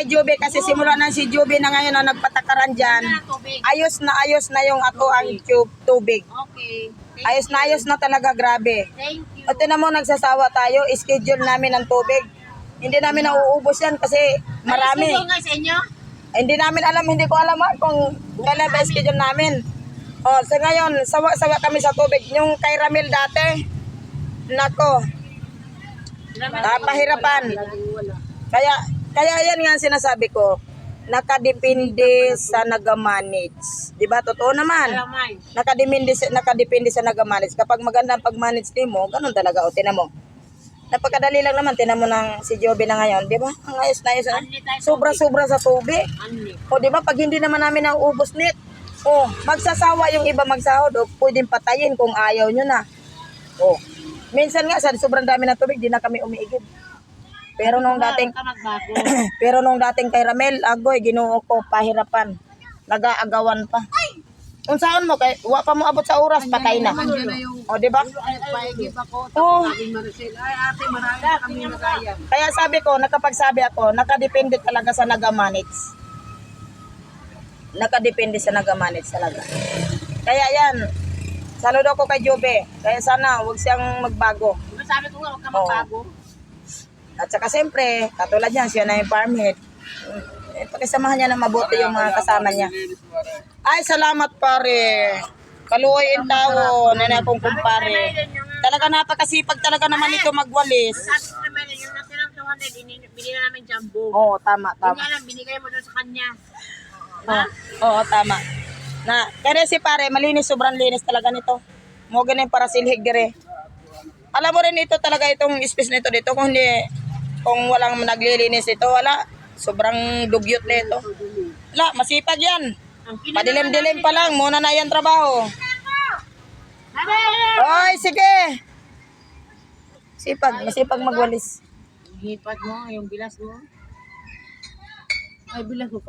kay Joby kasi simula na si Joby na ngayon na nagpatakaran dyan. Ayos na yung ako ang tubig. Okay. Ayos na talaga, grabe. Thank you. At tinan mo, nagsasawa tayo, schedule namin ang tubig. Hindi namin nauubos yan kasi marami. Ay, nga sa inyo? Hindi namin alam, hindi ko alam kung kailan ba schedule namin. O, so ngayon, sawa kami sa tubig. Yung kay Ramil dati, nako, napahirapan. Kaya yan nga ang sinasabi ko, nakadepende sa nag-manage. Diba? Totoo naman. Nakadepende sa nag-manage. Kapag maganda ang pag-manage mo, ganun talaga. O, tinan mo. Napakadali lang naman. Tinan mo ng si Joby na ngayon. Diba? Ang ayos na ayos. Sobra-sobra sa tubig. O, diba? Pag hindi naman namin nauubos nit. O, magsasawa yung iba magsahod. O, pwedeng patayin kung ayaw nyo na. O, minsan nga, sa sobrang dami ng tubig, di na kami umiigib. Pero nung dating kay Ramel, agoy, Ginoo ko, pahirapan. Nag-aagawan pa. Kung saan mo, kay, wa pa mo abot sa oras, patay na. O, di ba? Oo. Kaya sabi ko, nakapagsabi ako, nakadepende talaga sa nag-manage. Nakadepende sa nag-manage talaga. Kaya yan, saludo ko kay Joby. Kaya sana, huwag siyang magbago. Sabi ko nga, huwag ka magbago. At saka siyempre, katulad niyan, siya na yung farmhead. Pakisamahan niya na mabuti yung mga kasama niya. Ay, salamat pare. Kaluoy yung tao, nanay kong kumpare. Talaga napakasipag talaga naman ito magwalis. Sabi ko naman, yung natirang 200, binili na namin jumbo. Oo, tama. Yun nga lang, binigay mo doon sa kanya. Oo, tama. Kaya si pare, malinis, sobrang linis talaga nito. Mo ganun para silhig dire. Alam mo rin ito talaga itong space nito dito, kung walang naglilinis ito, wala. Sobrang dugyot na ito. Wala, masipag yan. Padilim-dilim pa lang, muna na yan trabaho. Oy, sige. Masipag magwalis. Hipad mo, yung bilas mo. Ay, bilas mo pa.